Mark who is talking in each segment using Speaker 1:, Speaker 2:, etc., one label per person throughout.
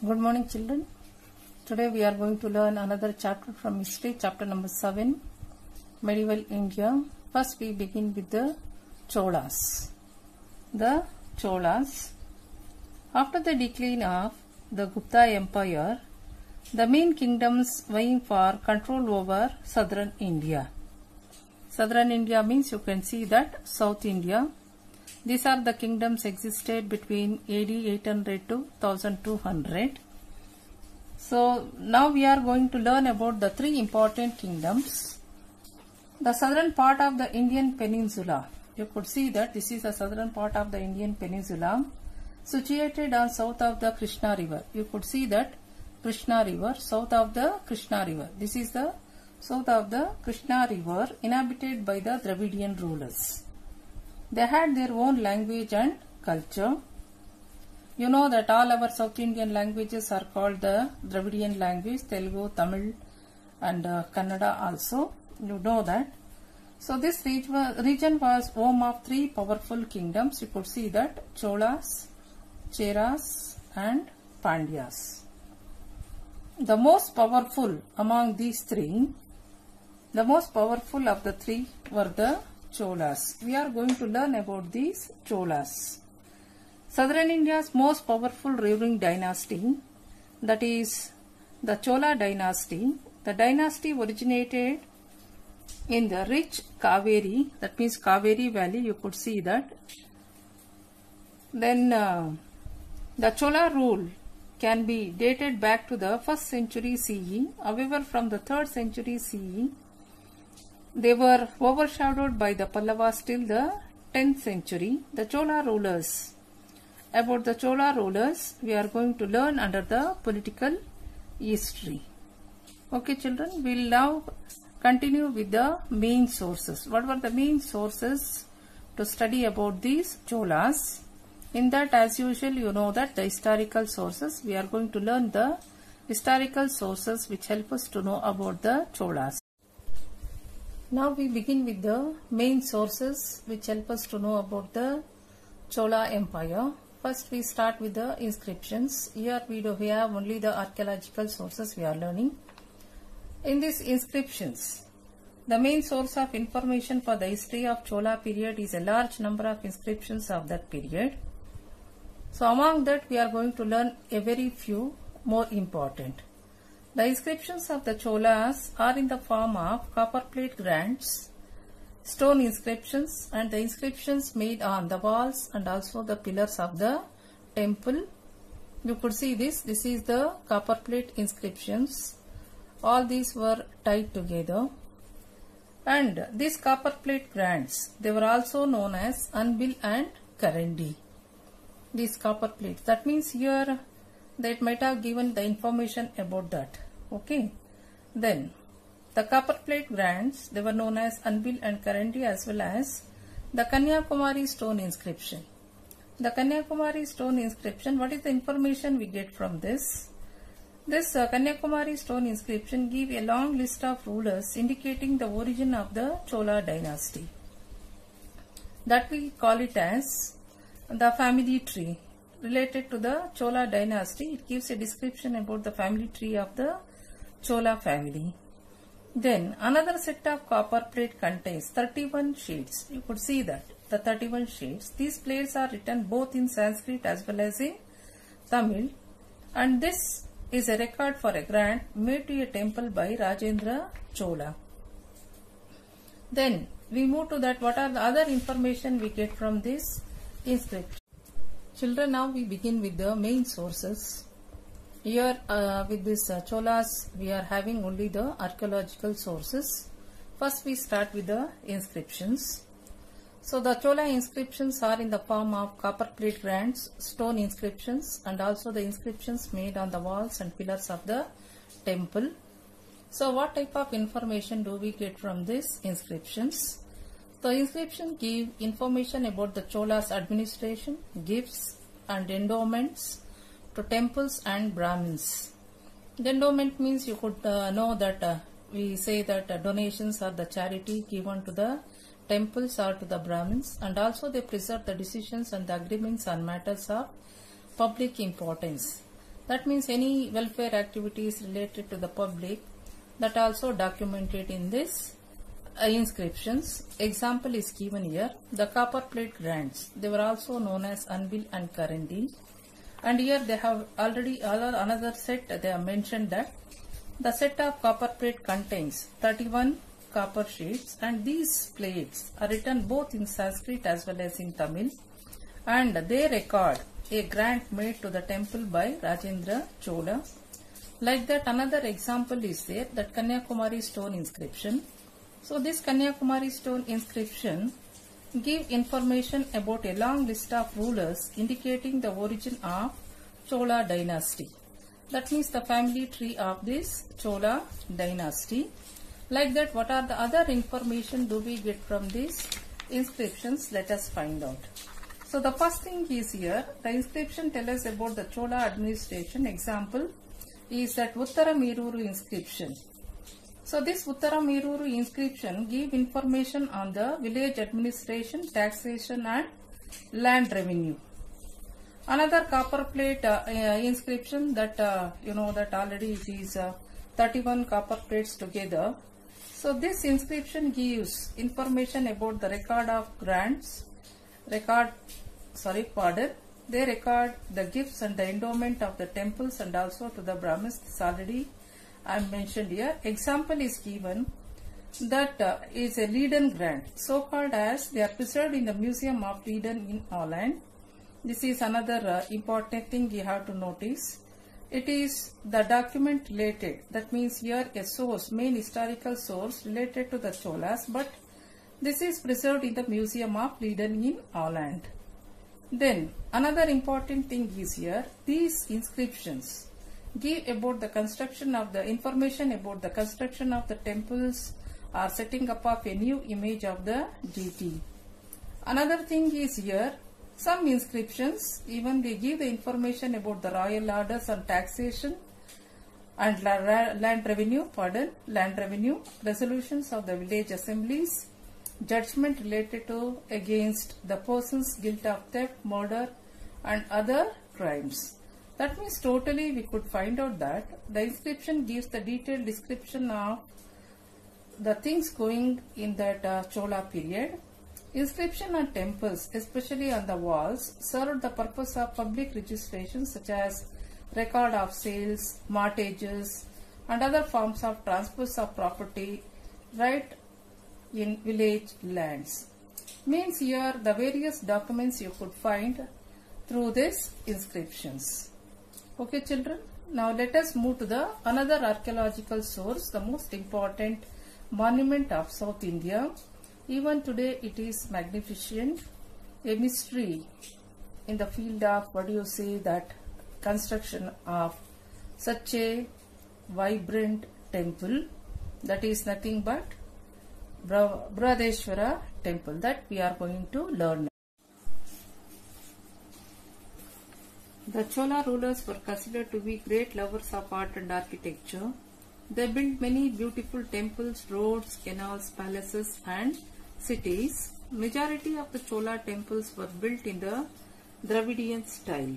Speaker 1: Good morning, children. Today we are going to learn another chapter from history, chapter number 7, Medieval India. First we begin with the Cholas. The Cholas. After the decline of the Gupta Empire, the main kingdoms vying for control over southern India. Southern India means you can see that South India. These are the kingdoms existed between AD 800 to 1200. So now we are going to learn about the three important kingdoms. The southern part of the Indian peninsula. You could see that this is the southern part of the Indian peninsula, situated on south of the Krishna river. You could see that Krishna river, south of the Krishna river. This is the south of the Krishna river, inhabited by the Dravidian rulers. They had their own language and culture. You know that all our South Indian languages are called the Dravidian language, Telugu, Tamil and Kannada also. You know that. So this region was home of three powerful kingdoms. You could see that Cholas, Cheras and Pandyas. The most powerful among these three, the most powerful of the three were the Cholas. We are going to learn about these Cholas. Southern India's most powerful ruling dynasty, that is the Chola dynasty. The dynasty originated in the rich Kaveri, that means Kaveri Valley, you could see that. Then the Chola rule can be dated back to the 1st century CE. However, from the 3rd century CE, they were overshadowed by the Pallavas till the 10th century. The Chola rulers. About the Chola rulers, we are going to learn under the political history. Okay, children, we will now continue with the main sources. What were the main sources to study about these Cholas? In that, as usual, you know that the historical sources, we are going to learn the historical sources which help us to know about the Cholas. Now we begin with the main sources which help us to know about the Chola Empire. First we start with the inscriptions. Here we have only the archaeological sources we are learning. In these inscriptions, the main source of information for the history of Chola period is a large number of inscriptions of that period. So among that we are going to learn a very few more important. The inscriptions of the Cholas are in the form of copper plate grants, stone inscriptions and the inscriptions made on the walls and also the pillars of the temple. You could see this. This is the copper plate inscriptions. All these were tied together. And these copper plate grants, they were also known as Anbil and Karandi. These copper plates. That means here that might have given the information about that. Okay. Then the copper plate grants, they were known as Anbil and Karandi, as well as the Kanyakumari stone inscription. The Kanyakumari stone inscription, what is the information we get from this? This Kanyakumari stone inscription gives a long list of rulers indicating the origin of the Chola dynasty. That we call it as the family tree. Related to the Chola dynasty, it gives a description about the family tree of the Chola family. Then another set of copper plate contains 31 sheets. You could see that the 31 sheets. These plates are written both in Sanskrit as well as in Tamil, and this is a record for a grant made to a temple by Rajendra Chola. Then we move to that. What are the other information we get from this inscription? Children, now we begin with the main sources. Here with this Cholas, we are having only the archaeological sources. First we start with the inscriptions. So the Chola inscriptions are in the form of copper plate grants, stone inscriptions and also the inscriptions made on the walls and pillars of the temple. So what type of information do we get from these inscriptions? The inscriptions give information about the Cholas administration, gifts and endowments to temples and Brahmins. The endowment means you could know that we say that donations are the charity given to the temples or to the Brahmins, and also they preserve the decisions and the agreements on matters of public importance. That means any welfare activities related to the public, that also documented in this inscriptions. Example is given here. The copper plate grants, they were also known as Anvil and Karandi. And here they have already another set. They have mentioned that the set of copper plate contains 31 copper sheets, and these plates are written both in Sanskrit as well as in Tamil, and they record a grant made to the temple by Rajendra Chola. Like that, another example is there, that Kanyakumari stone inscription. So this Kanyakumari stone inscription give information about a long list of rulers indicating the origin of Chola dynasty. That means the family tree of this Chola dynasty. Like that, what are the other information do we get from these inscriptions? Let us find out. So the first thing is here, the inscription tells us about the Chola administration. Example is that Uttara Meruru inscription. So this Uttara Meruru inscription give information on the village administration, taxation and land revenue. Another copper plate inscription that you know that already it is 31 copper plates together. So this inscription gives information about the record of grants, they record the gifts and the endowment of the temples and also to the Brahmins. This already I mentioned here. Example is given that is a Leiden grant, so called as they are preserved in the Museum of Leiden in Holland. This is another important thing you have to notice. It is the document related, that means here a source, main historical source related to the Cholas, but this is preserved in the Museum of Leiden in Holland. Then another important thing is here, these inscriptions give about the construction of the information about the construction of the temples or setting up of a new image of the deity. Another thing is here, some inscriptions even they give the information about the royal orders on taxation and land revenue, resolutions of the village assemblies, judgment related to against the person's guilt of theft, murder and other crimes. That means totally we could find out that the inscription gives the detailed description of the things going in that Chola period. Inscription on temples, especially on the walls, served the purpose of public registration such as record of sales, mortgages and other forms of transfers of property right in village lands. Means here the various documents you could find through these inscriptions. Okay children, now let us move to the another archaeological source, the most important monument of South India. Even today it is magnificent, a mystery in the field of that construction of such a vibrant temple, that is nothing but Brihadeshwara temple, that we are going to learn. The Chola rulers were considered to be great lovers of art and architecture. They built many beautiful temples, roads, canals, palaces and cities. Majority of the Chola temples were built in the Dravidian style.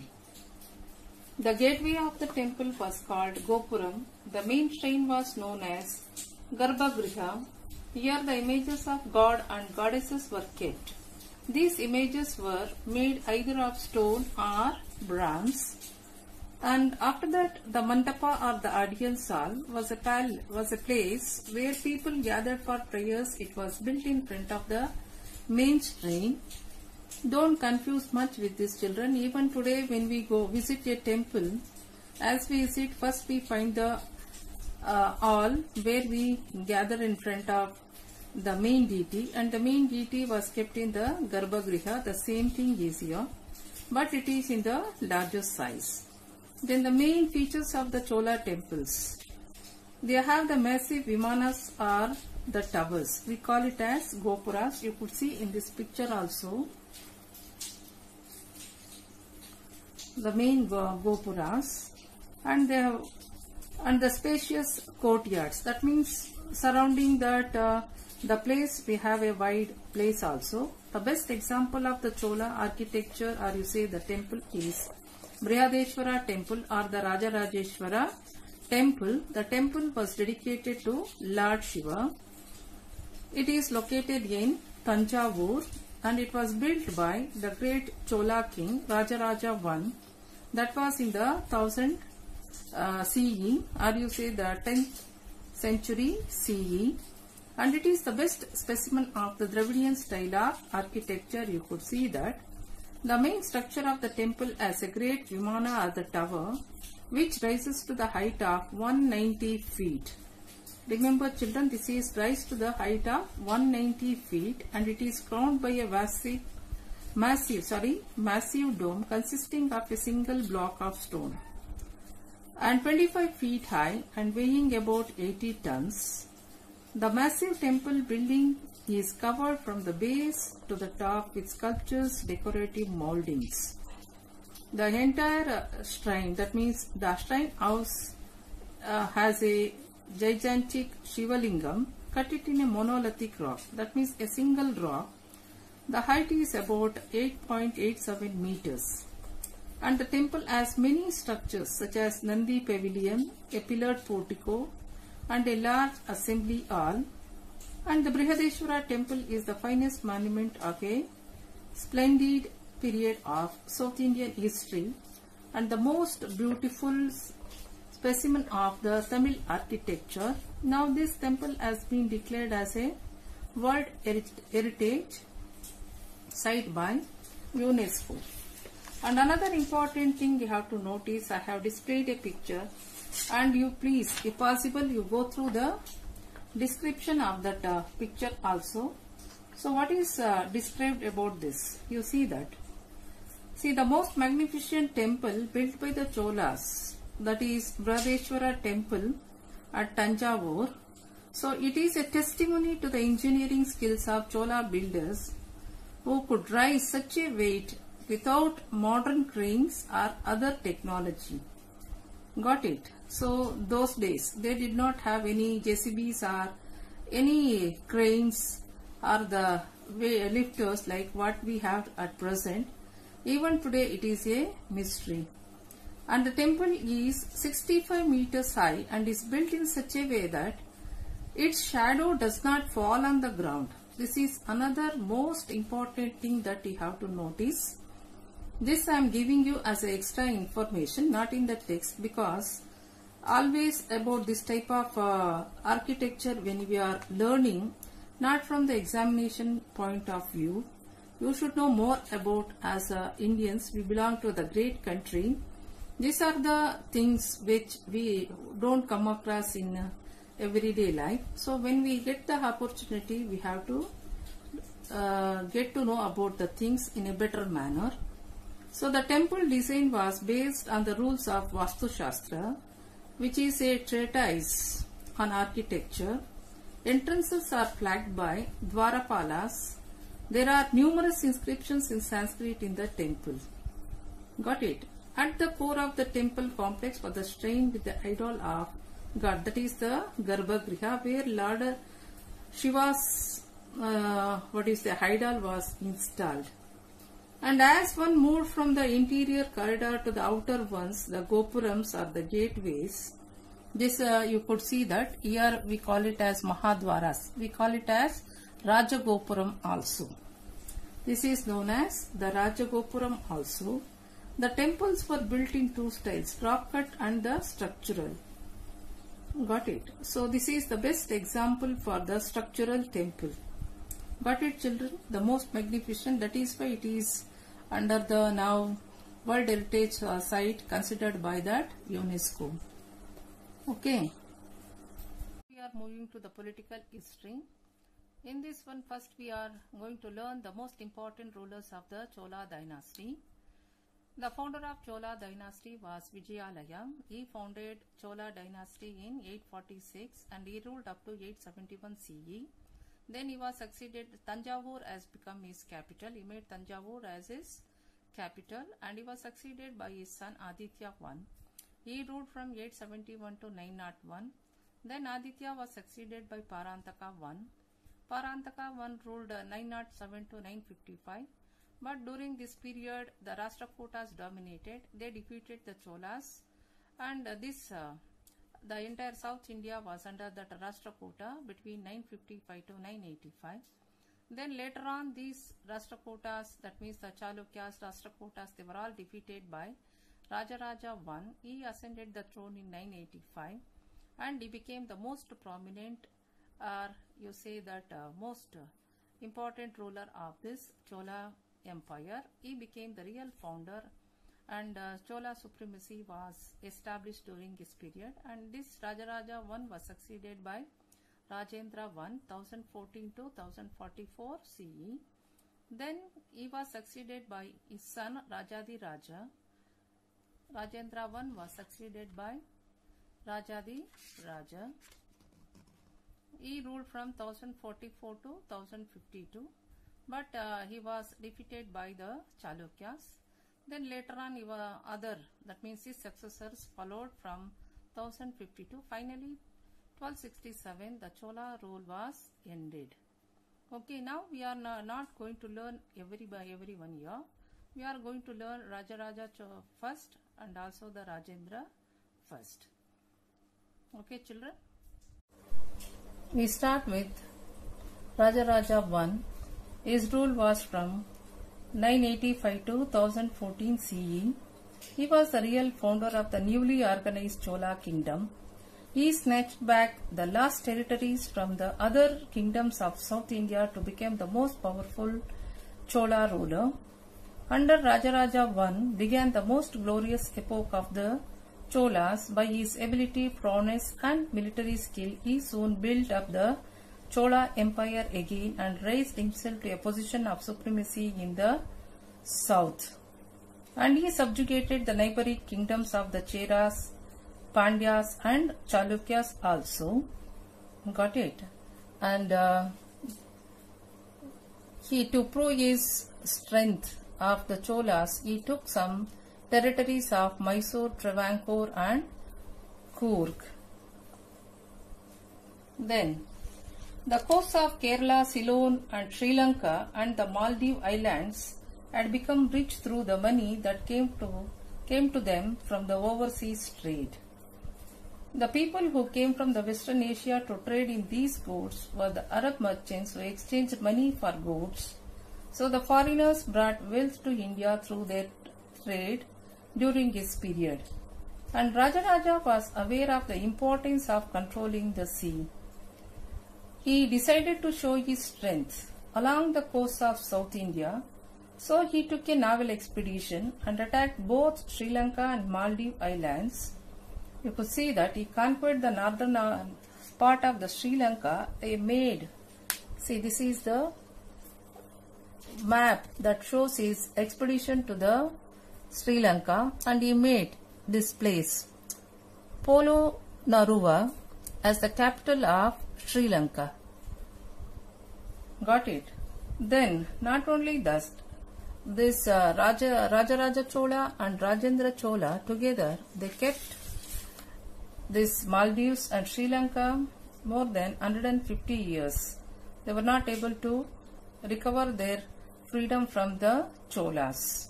Speaker 1: The gateway of the temple was called Gopuram. The main shrine was known as Garbhagriha. Here the images of god and goddesses were kept. These images were made either of stone or bronze. And after that, the mandapa or the audience hall was a place where people gathered for prayers. It was built in front of the main shrine. Don't confuse much with these children. Even today when we go visit a temple, as we visit, first we find the hall where we gather in front of the main deity, and the main deity was kept in the Garbhagriha. The same thing is here, but it is in the larger size. Then the main features of the Chola temples. They have the massive vimanas or the towers. We call it as gopuras. You could see in this picture also the main gopuras, and they have the spacious courtyards. That means surrounding that the place we have a wide place also. The best example of the Chola architecture, or you say the temple, is Brihadeshwara temple or the Rajarajeshwara temple. The temple was dedicated to Lord Shiva. It is located in Tanjavur and it was built by the great Chola king Rajaraja I. That was in the 1000 CE, or you say the 10th century CE, and it is the best specimen of the Dravidian style of architecture. You could see that the main structure of the temple as a great Vimana or the tower, which rises to the height of 190 feet. Remember children, this is rise to the height of 190 feet and it is crowned by a massive dome consisting of a single block of stone and 25 feet high and weighing about 80 tons. The massive temple building is covered from the base to the top with sculptures, decorative moldings. The entire shrine, that means the shrine house, has a gigantic Shivalingam cut it in a monolithic rock, that means a single rock. The height is about 8.87 meters. And the temple has many structures such as Nandi Pavilion, a pillared portico and a large assembly hall. And the Brihadeshwara temple is the finest monument of a splendid period of South Indian history and the most beautiful specimen of the Tamil architecture. Now this temple has been declared as a World Heritage Site by UNESCO. And another important thing you have to notice, I have displayed a picture and you please, if possible, you go through the description of that picture also. So what is described about this? You see that. See, the most magnificent temple built by the Cholas, that is Brihadeshwara temple at Tanjavur. So it is a testimony to the engineering skills of Chola builders who could raise such a weight without modern cranes or other technology. Got it? So those days they did not have any JCBs or any cranes or the lifters like what we have at present. Even today it is a mystery. And the temple is 65 meters high and is built in such a way that its shadow does not fall on the ground. This is another most important thing that you have to notice. This I am giving you as a extra information, not in the text, because always about this type of architecture when we are learning, not from the examination point of view, you should know more about as Indians. We belong to the great country. These are the things which we don't come across in everyday life. So when we get the opportunity, we have to get to know about the things in a better manner. So the temple design was based on the rules of Vastu Shastra, which is a treatise on architecture. Entrances are flanked by Dwarapalas. There are numerous inscriptions in Sanskrit in the temple. Got it? At the core of the temple complex was the shrine with the idol of God, that is the Garbhagriha, where Lord Shiva's idol was installed. And as one moved from the interior corridor to the outer ones, the gopurams or the gateways, this you could see that here we call it as Mahadwaras. We call it as Rajagopuram also. This is known as the Rajagopuram also. The temples were built in two styles, rock cut and the structural. Got it? So this is the best example for the structural temple. Got it, children? The most magnificent, that is why it is under the now World Heritage Site considered by that UNESCO. Okay. We are moving to the political history. In this one, first we are going to learn the most important rulers of the Chola dynasty. The founder of Chola dynasty was Vijayalaya. He founded Chola dynasty in 846 and he ruled up to 871 CE. Then he was succeeded. Tanjavur has become his capital. He made Tanjavur as his capital and he was succeeded by his son Aditya I. He ruled from 871 to 901. Then Aditya was succeeded by Parantaka I. Parantaka I ruled 907 to 955. But during this period, the Rashtrakutas dominated. They defeated the Cholas, and the entire South India was under that Rashtrakuta between 955 to 985. Then later on, these Rashtrakutas, that means the Chalukyas, Rashtrakutas, they were all defeated by Rajaraja I. He ascended the throne in 985, and he became the most prominent, or you say that most important ruler of this Chola empire. He became the real founder, and Chola supremacy was established during this period. And this Rajaraja I was succeeded by Rajendra I, 1014 to 1044 CE. Then he was succeeded by his son Rajadi Raja. Rajendra I was succeeded by Rajadi Raja. He ruled from 1044 to 1052, but he was defeated by the Chalukyas. Then later on, that means his successors followed from 1052. Finally, 1267, the Chola rule was ended. Okay, now we are not going to learn every 1 year. We are going to learn Rajaraja first and also the Rajendra first. Okay, children. We start with Rajaraja I. His rule was from 985 to 1014 CE. He was the real founder of the newly organized Chola kingdom. He snatched back the lost territories from the other kingdoms of South India to become the most powerful Chola ruler. Under Rajaraja I began the most glorious epoch of the Cholas. By his ability, prowess and military skill, he soon built up the Chola empire again and raised himself to a position of supremacy in the south. And he subjugated the neighboring kingdoms of the Cheras, Pandyas and Chalukyas also. Got it? And to prove his strength of the Cholas, he took some territories of Mysore, Travancore and Coorg. Then the coasts of Kerala, Ceylon and Sri Lanka and the Maldives Islands had become rich through the money that came to them from the overseas trade. The people who came from the Western Asia to trade in these goods were the Arab merchants who exchanged money for goods. So the foreigners brought wealth to India through their trade during this period. And Rajaraja was aware of the importance of controlling the sea. He decided to show his strength along the coast of South India. So he took a naval expedition and attacked both Sri Lanka and Maldives Islands. You could see that he conquered the northern part of the Sri Lanka. They made, see, this is the map that shows his expedition to the Sri Lanka, and he made this place, Polo Naruwa, as the capital of Sri Lanka. Got it? Then, not only thus, this Rajaraja Chola and Rajendra Chola together, they kept this Maldives and Sri Lanka more than 150 years. They were not able to recover their freedom from the Cholas.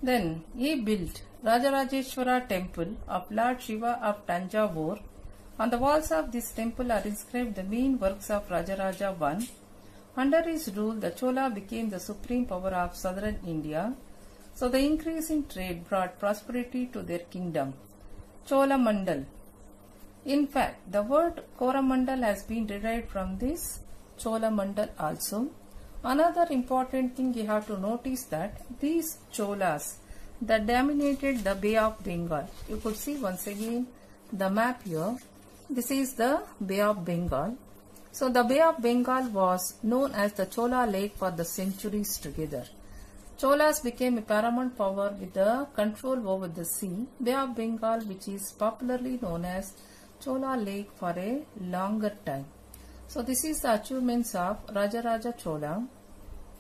Speaker 1: Then he built Rajarajeshwara temple of Lord Shiva of Tanjavur. On the walls of this temple are inscribed the main works of Rajaraja I. Under his rule, the Chola became the supreme power of southern India. So the increase in trade brought prosperity to their kingdom. Chola Mandal. In fact, the word Coromandel has been derived from this Chola Mandal also. Another important thing you have to notice that these Cholas that dominated the Bay of Bengal. You could see once again the map here. This is the Bay of Bengal. So the Bay of Bengal was known as the Chola Lake for the centuries together. Cholas became a paramount power with the control over the sea. Bay of Bengal, which is popularly known as Chola Lake for a longer time. So this is the achievements of Rajaraja Chola.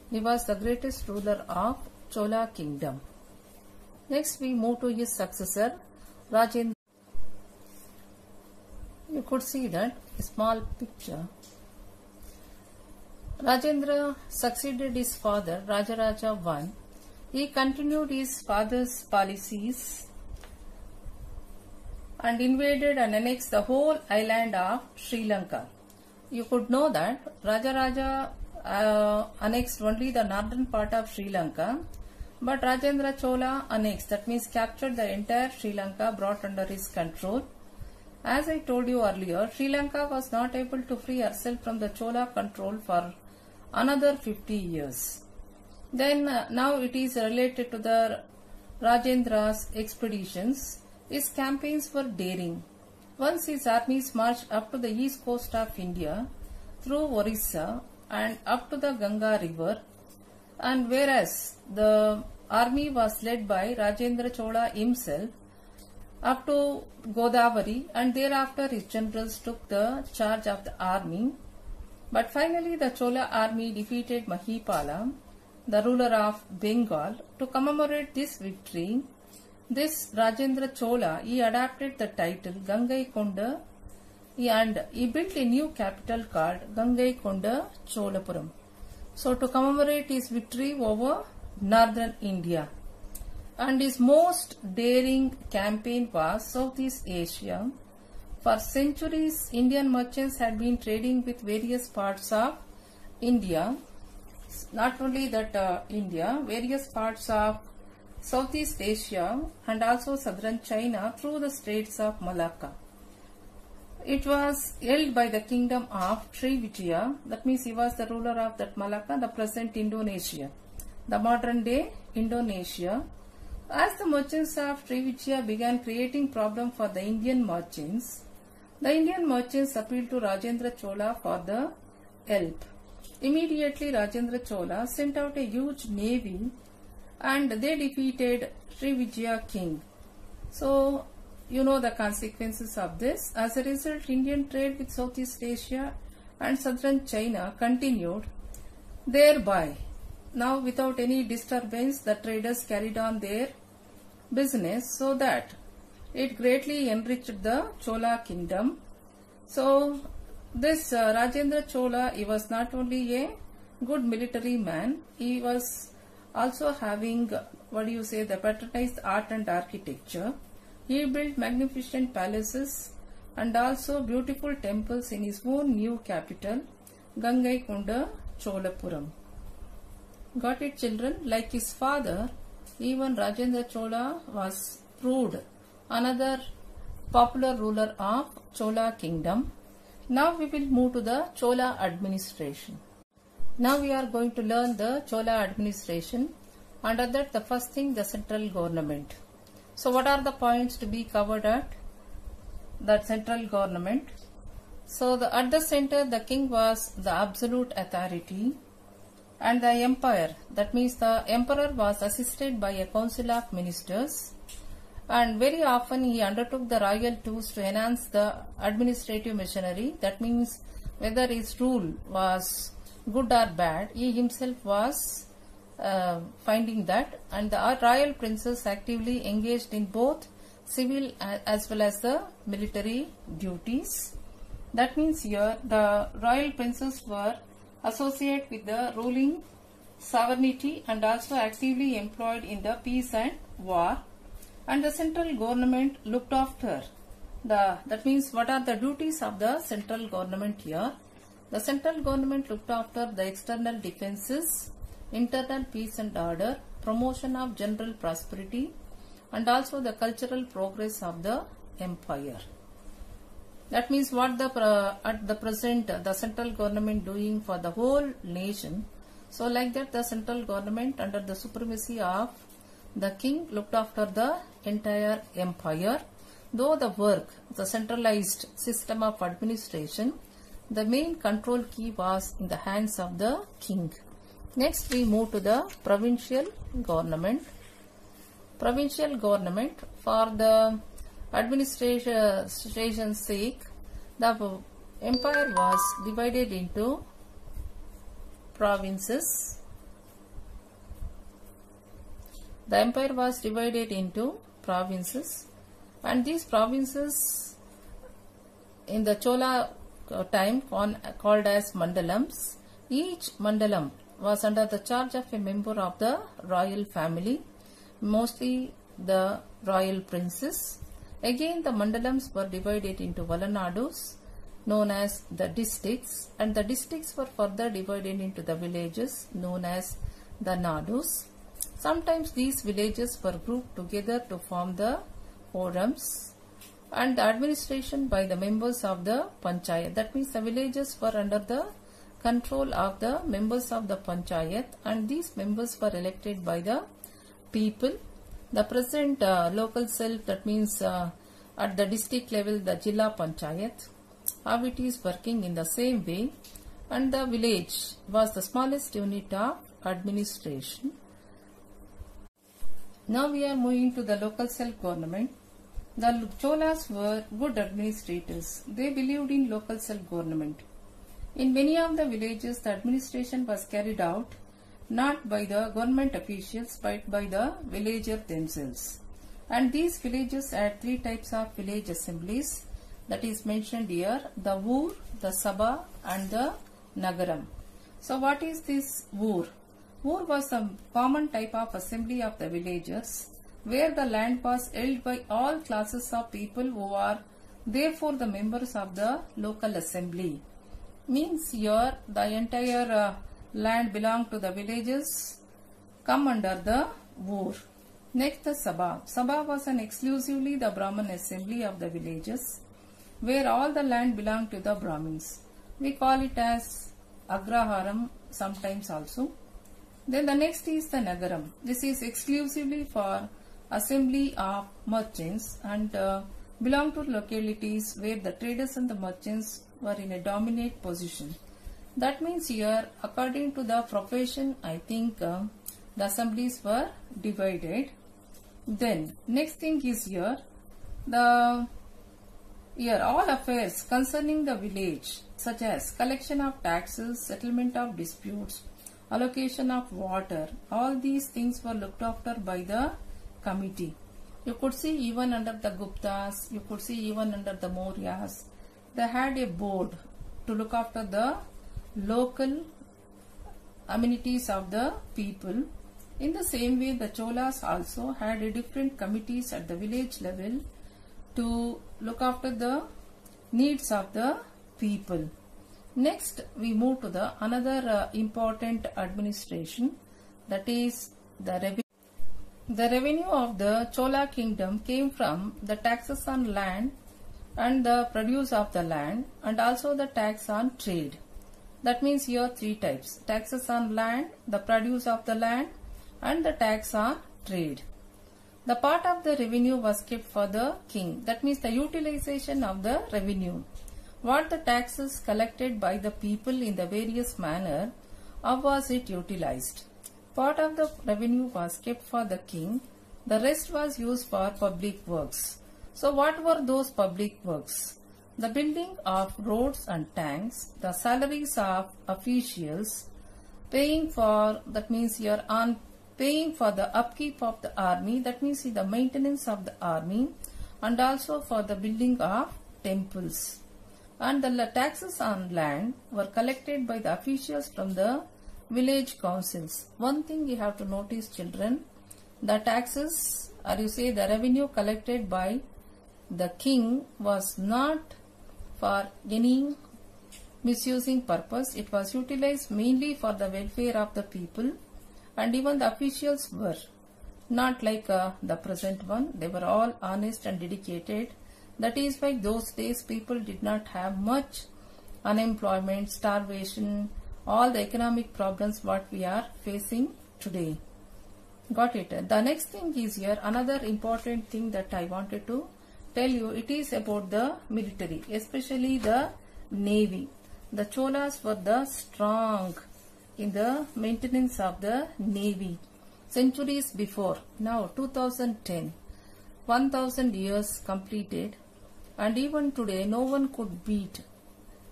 Speaker 1: He was the greatest ruler of Chola kingdom. Next we move to his successor, Rajendra. You could see that a small picture. Rajendra succeeded his father Rajaraja I. He continued his father's policies and invaded and annexed the whole island of Sri Lanka. You could know that Rajaraja annexed only the northern part of Sri Lanka, but Rajendra Chola annexed, that means captured the entire Sri Lanka, brought under his control. As I told you earlier, Sri Lanka was not able to free herself from the Chola control for another 50 years. Then now it is related to the Rajendra's expeditions. His campaigns were daring. Once his armies marched up to the east coast of India through Orissa and up to the Ganga river, and whereas the army was led by Rajendra Chola himself up to Godavari, and thereafter his generals took the charge of the army. But finally the Chola army defeated Mahipala, the ruler of Bengal. To commemorate this victory, this Rajendra Chola, he adapted the title Gangaikonda and he built a new capital called Gangaikonda Cholapuram. So to commemorate his victory over northern India. And his most daring campaign was Southeast Asia. For centuries, Indian merchants had been trading with various parts of India. Not only that India, various parts of Southeast Asia and also southern China through the Straits of Malacca. It was held by the kingdom of Srivijaya, that means he was the ruler of that Malacca, the present Indonesia, the modern day Indonesia. As the merchants of Srivijaya began creating problems for the Indian merchants appealed to Rajendra Chola for the help. Immediately Rajendra Chola sent out a huge navy and they defeated Srivijaya king. So you know the consequences of this. As a result, Indian trade with Southeast Asia and southern China continued. Thereby, now without any disturbance, the traders carried on their business, so that it greatly enriched the Chola kingdom. So this Rajendra Chola, he was not only a good military man, he was also having, the patronized art and architecture. He built magnificent palaces and also beautiful temples in his own new capital, Gangaikonda Cholapuram. Got it, children? Like his father, even Rajendra Chola was proved another popular ruler of Chola kingdom. Now we will move to the Chola administration. Now we are going to learn the Chola administration. Under that, the first thing, the central government. So what are the points to be covered at that central government? So at the center, the king was the absolute authority, and the empire, that means the emperor was assisted by a council of ministers, and very often he undertook the royal tours to enhance the administrative machinery. That means whether his rule was good or bad, he himself was finding that, and the royal princes actively engaged in both civil as well as the military duties. That means here the royal princes were associated with the ruling sovereignty and also actively employed in the peace and war, and the central government looked after that means what are the duties of the central government here? The central government looked after the external defenses, internal peace and order, promotion of general prosperity, and also the cultural progress of the empire. That means what at the present the central government doing for the whole nation. So like that, the central government under the supremacy of the king looked after the entire empire. Though the work, the centralized system of administration, the main control key was in the hands of the king. Next we move to the provincial government. Provincial government, for the administration's sake, the empire was divided into provinces. The empire was divided into provinces, and these provinces in the Chola time called as mandalams. Each mandalam was under the charge of a member of the royal family, mostly the royal princes. Again, the mandalams were divided into valanadus, known as the districts, and the districts were further divided into the villages, known as the nadus. Sometimes these villages were grouped together to form the forums, and the administration by the members of the panchayat. That means the villages were under the control of the members of the panchayat, and these members were elected by the people. The present local self, that means at the district level, the Jilla Panchayat, how it is working in the same way, and the village was the smallest unit of administration. Now we are moving to the local self-government. The Cholas were good administrators. They believed in local self-government. In many of the villages, the administration was carried out not by the government officials but by the villagers themselves. And these villages had three types of village assemblies that is mentioned here: the Ur, the Sabha and the Nagaram. So what is this Ur? Ur was a common type of assembly of the villagers where the land was held by all classes of people who are therefore the members of the local assembly. Means here the entire land belonged to the villages come under the Ur. Next, the Sabha. Sabha was an exclusively the Brahmin assembly of the villages where all the land belonged to the Brahmins. We call it as Agraharam sometimes also. Then the next is the Nagaram. This is exclusively for assembly of merchants and belong to localities where the traders and the merchants were in a dominant position. That means here, according to the profession, I think the assemblies were divided. Then next thing is here all affairs concerning the village, such as collection of taxes, settlement of disputes, allocation of water, all these things were looked after by the committee. You could see even under the Guptas, you could see even under the Mauryas, they had a board to look after the local amenities of the people. In the same way, the Cholas also had a different committees at the village level to look after the needs of the people. Next, we move to the another important administration, that is the revenue. The revenue of the Chola kingdom came from the taxes on land and the produce of the land, and also the tax on trade. That means here three types: taxes on land, the produce of the land, and the tax on trade. The part of the revenue was kept for the king. That means the utilization of the revenue. What the taxes collected by the people in the various manner, how was it utilized? Part of the revenue was kept for the king. The rest was used for public works. So what were those public works? The building of roads and tanks, the salaries of officials, paying for, that means here on paying for the upkeep of the army, that means the maintenance of the army, and also for the building of temples. And the taxes on land were collected by the officials from the village councils. One thing you have to notice, children, the taxes, or you say the revenue collected by the king was not for any misusing purpose. It was utilized mainly for the welfare of the people, and even the officials were not like the present one. They were all honest and dedicated. That is why those days people did not have much unemployment, starvation, all the economic problems what we are facing today. Got it? The next thing is here another important thing that I wanted to tell you. It is about the military, especially the navy. The Cholas were the strong in the maintenance of the navy. Centuries before, now 2010, 1000 years completed, and even today no one could beat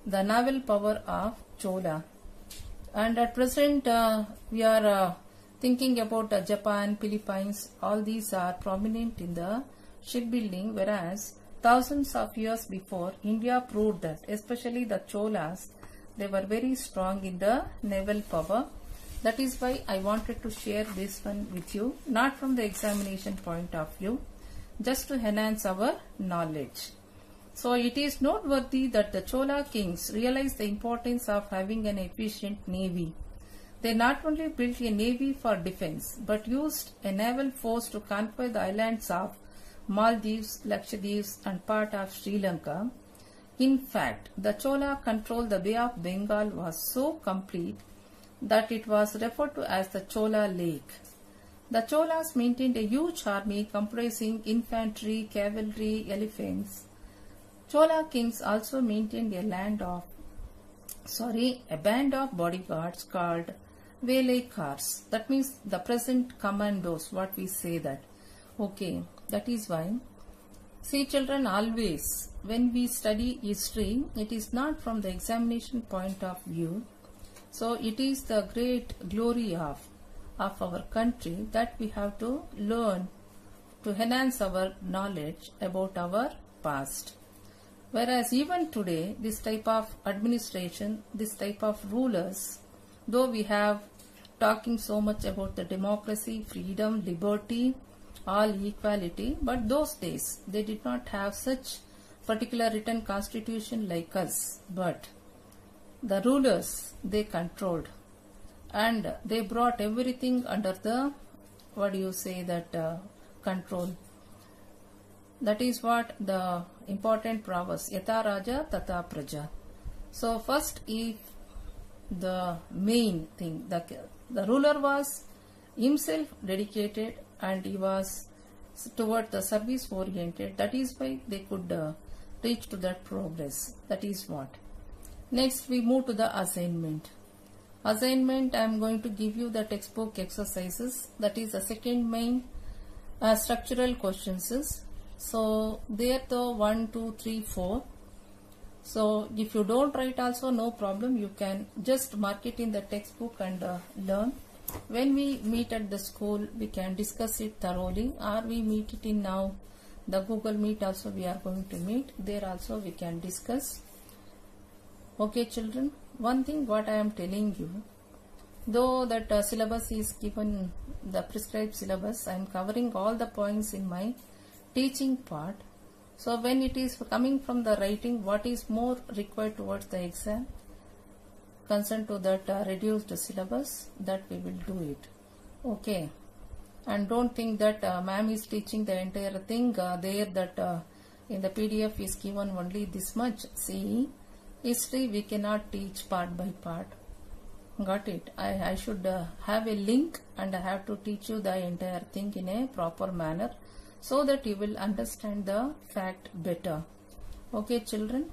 Speaker 1: the naval power of Chola. And at present we are thinking about Japan, Philippines, all these are prominent in the shipbuilding, whereas thousands of years before India proved that, especially the Cholas, They were very strong in the naval power. That is why I wanted to share this one with you, not from the examination point of view, just to enhance our knowledge. So it is noteworthy that the Chola kings realized the importance of having an efficient navy. They not only built a navy for defense, but used a naval force to conquer the islands of Maldives, Lakshadweep and part of Sri Lanka. In fact, the Chola control the Bay of Bengal was so complete that it was referred to as the Chola Lake. The Cholas maintained a huge army comprising infantry, cavalry, elephants. Chola kings also maintained a band of bodyguards called Velaikars. That means the present commandos, what we say that. Okay, that is why. See children, always when we study history, it is not from the examination point of view. So it is the great glory of our country that we have to learn to enhance our knowledge about our past. Whereas even today, this type of administration, this type of rulers, though we have talking so much about the democracy, freedom, liberty, all equality, but those days they did not have such particular written constitution like us. But the rulers, they controlled and they brought everything under the, control. That is what the important proverb, Yata Raja Tata Praja. So first, if the main thing, the ruler was himself dedicated and he was toward the service oriented, that is why they could reach to that progress. That is what. Next we move to the assignment. Assignment, I am going to give you the textbook exercises. That is the second main structural questions. So there the 1, 2, 3, 4. So if you don't write also, no problem, you can just mark it in the textbook and learn. When we meet at the school, we can discuss it thoroughly, or we meet it in now the Google Meet also we are going to meet. There also we can discuss. Okay children, one thing what I am telling you, though that syllabus is given, the prescribed syllabus, I am covering all the points in my teaching part. So when it is coming from the writing, what is more required towards the exam, concerned to that reduced syllabus, that we will do it. Okay. And don't think that ma'am is teaching the entire thing there, that in the PDF is given only this much. See, history we cannot teach part by part. Got it? I should have a link and I have to teach you the entire thing in a proper manner, so that you will understand the fact better. Okay children.